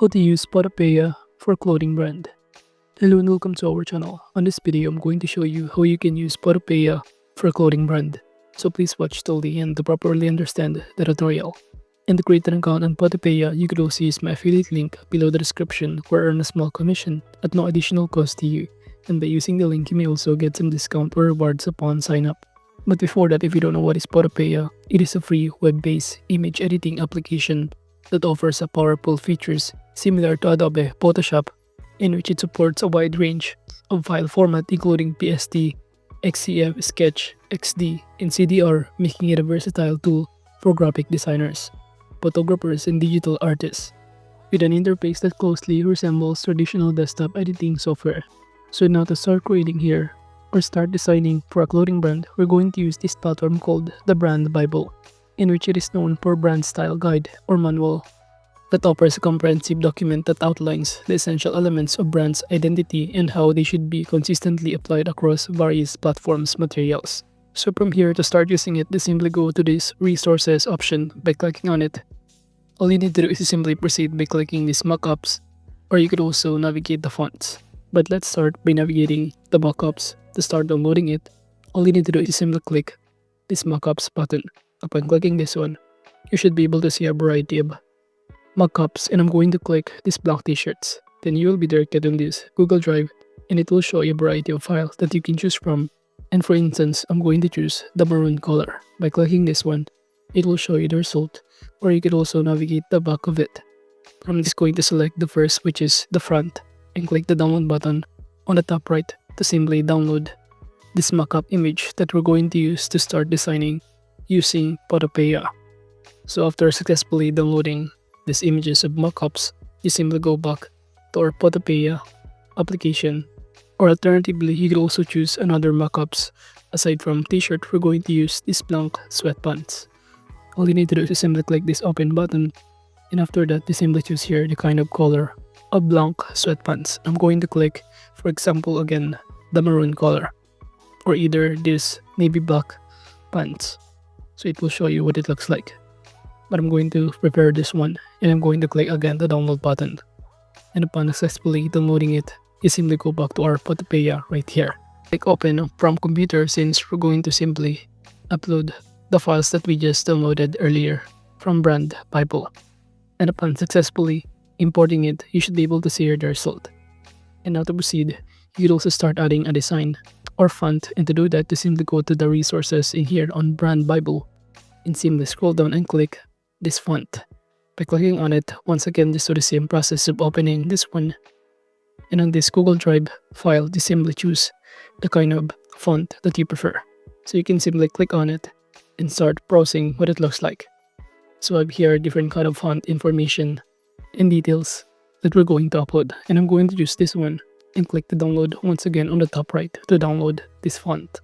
How to use Photopea for clothing brand. Hello and welcome to our channel. On this video, I'm going to show you how you can use Photopea for clothing brand. So please watch till the end to properly understand the tutorial. And to create an account on Photopea, you could also use my affiliate link below the description or earn a small commission at no additional cost to you. And by using the link, you may also get some discount or rewards upon sign up. But before that, if you don't know what is Photopea, it is a free web-based image editing application that offers a powerful features similar to Adobe Photoshop, in which it supports a wide range of file format including PSD, XCF, Sketch, XD, and CDR, making it a versatile tool for graphic designers, photographers, and digital artists, with an interface that closely resembles traditional desktop editing software. So now to start creating here, or start designing for a clothing brand, we're going to use this platform called the Brand Bible, in which it is known for brand style guide or manual that offers a comprehensive document that outlines the essential elements of brand's identity and how they should be consistently applied across various platforms materials. So from here, to start using it, just simply go to this resources option by clicking on it. All you need to do is simply proceed by clicking this mockups, or you could also navigate the fonts. But let's start by navigating the mockups. To start downloading it, all you need to do is simply click this mockups button. Upon clicking this one, you should be able to see a variety of mockups, and I'm going to click this blank t-shirts. Then you will be directed on this Google Drive, and it will show you a variety of files that you can choose from. And for instance, I'm going to choose the maroon color. By clicking this one, it will show you the result, or you could also navigate the back of it. I'm just going to select the first, which is the front, and click the download button on the top right to simply download this mockup image that we're going to use to start designing using Photopea. So after successfully downloading these images of mockups, you simply go back to our Photopea application, or alternatively, you could also choose another mockups. Aside from t-shirt, we're going to use this blank sweatpants. All you need to do is simply click this open button, and after that, you simply choose here the kind of color of blank sweatpants. I'm going to click, for example, again, the maroon color, or either this navy black pants. So it will show you what it looks like. But I'm going to prepare this one, and I'm going to click again the download button. And upon successfully downloading it, you simply go back to our Photopea right here. Click open from computer, since we're going to simply upload the files that we just downloaded earlier from Brand Bible. And upon successfully importing it, you should be able to see here the result. And now to proceed, you could also start adding a design or font, and to do that, to simply go to the resources in here on Brand Bible and simply scroll down and click this font. By clicking on it, once again, just do the same process of opening this one, and on this Google Drive file, just simply choose the kind of font that you prefer. So you can simply click on it and start browsing what it looks like. So I have here different kind of font information and details that we're going to upload, and I'm going to use this one and click the download once again on the top right to download this font.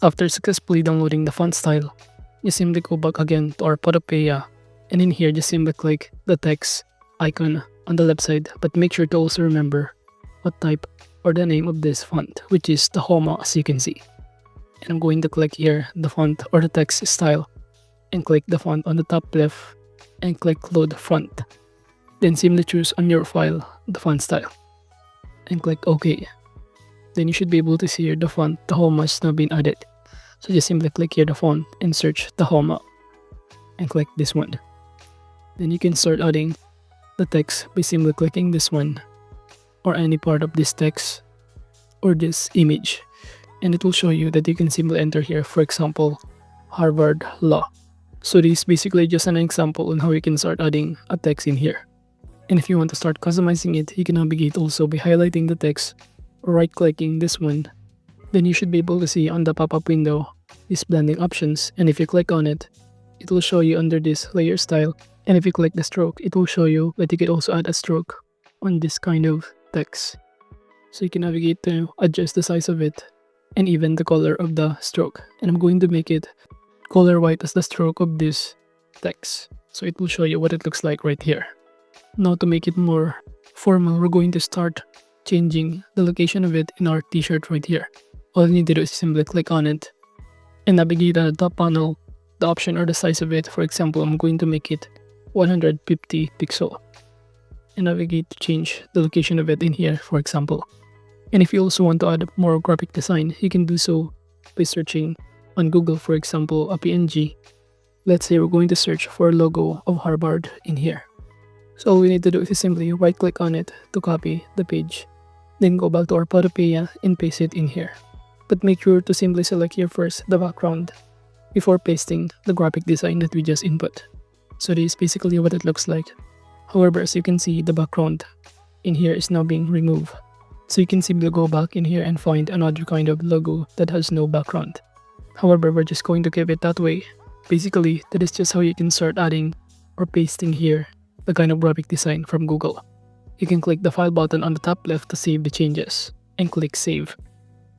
After successfully downloading the font style, you simply go back again to our Photopea, and in here just simply click the text icon on the left side, but make sure to also remember what type or the name of this font, which is the Homa, as you can see. And I'm going to click here the font or the text style, and click the font on the top left and click load font. Then simply choose on your file the font style and click OK. Then you should be able to see here the font, the Homa, has now been added. So just simply click here the font and search the Homa and click this one. Then you can start adding the text by simply clicking this one or any part of this text or this image, and it will show you that you can simply enter here, for example, Harvard Law. So this is basically just an example on how you can start adding a text in here. And if you want to start customizing it, you can navigate also by highlighting the text or right clicking this one. Then you should be able to see on the pop-up window these blending options, and if you click on it, it will show you under this layer style, and if you click the stroke, it will show you that you can also add a stroke on this kind of text. So you can navigate to adjust the size of it and even the color of the stroke, and I'm going to make it color white as the stroke of this text, so it will show you what it looks like right here. Now to make it more formal, we're going to start changing the location of it in our t-shirt right here. All you need to do is simply click on it and navigate on the top panel the option or the size of it. For example, I'm going to make it 150 pixel. and navigate to change the location of it in here, for example. And if you also want to add more graphic design, you can do so by searching on Google, for example, a PNG. Let's say we're going to search for a logo of Harvard in here. So all we need to do is simply right click on it to copy the page, then go back to our Photopea and paste it in here. But make sure to simply select here first the background before pasting the graphic design that we just input. So this is basically what it looks like. However, as you can see, the background in here is now being removed. So you can simply go back in here and find another kind of logo that has no background. However, we're just going to keep it that way. Basically, that is just how you can start adding or pasting here the kind of graphic design from Google. You can click the file button on the top left to save the changes and click save.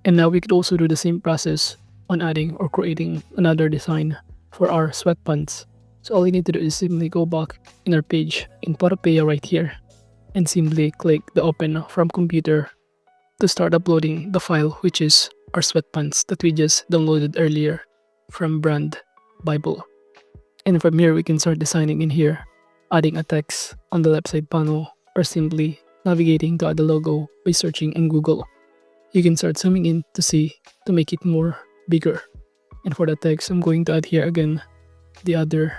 And now we could also do the same process on adding or creating another design for our sweatpants. So all you need to do is simply go back in our page in Photopea right here and simply click the open from computer to start uploading the file, which is our sweatpants that we just downloaded earlier from brand Bible. And from here we can start designing in here, adding a text on the left side panel or simply navigating to add the logo by searching in Google. You can start zooming in to make it more bigger. And for the text, I'm going to add here again the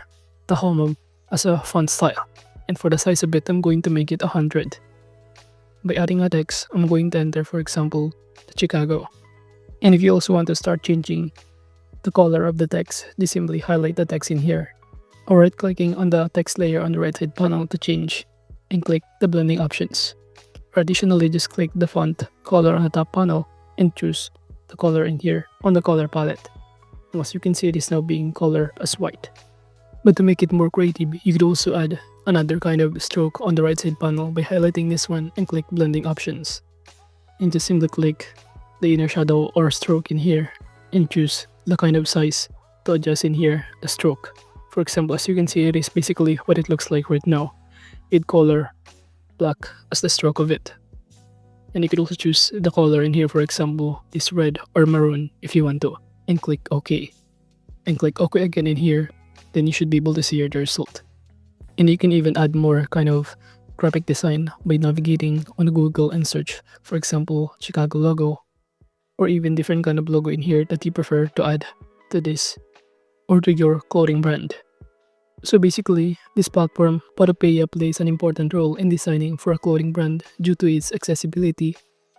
home as a font style. And for the size of it, I'm going to make it 100. By adding a text, I'm going to enter, for example, the Chicago. And if you also want to start changing the color of the text, just simply highlight the text in here, or right clicking on the text layer on the right side panel to change and click the blending options. Or additionally, just click the font color on the top panel and choose the color in here on the color palette. And as you can see, it is now being colored as white. But to make it more creative, you could also add another kind of stroke on the right side panel by highlighting this one and click blending options. And just simply click the inner shadow or stroke in here and choose the kind of size to adjust in here the stroke. For example, as you can see, it is basically what it looks like right now, with color black as the stroke of it. And you could also choose the color in here, for example, this red or maroon if you want to, and click OK. And click OK again in here, then you should be able to see the result. And you can even add more kind of graphic design by navigating on Google and search, for example, Chicago logo, or even different kind of logo in here that you prefer to add to this or to your clothing brand. So basically, this platform, Photopea, plays an important role in designing for a clothing brand due to its accessibility,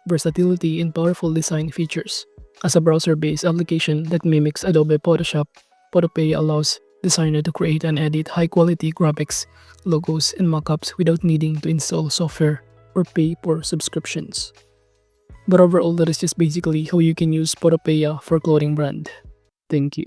versatility, and powerful design features. As a browser-based application that mimics Adobe Photoshop, Photopea allows designers to create and edit high-quality graphics, logos, and mockups without needing to install software or pay for subscriptions. But overall, that is just basically how you can use Photopea for clothing brand. Thank you.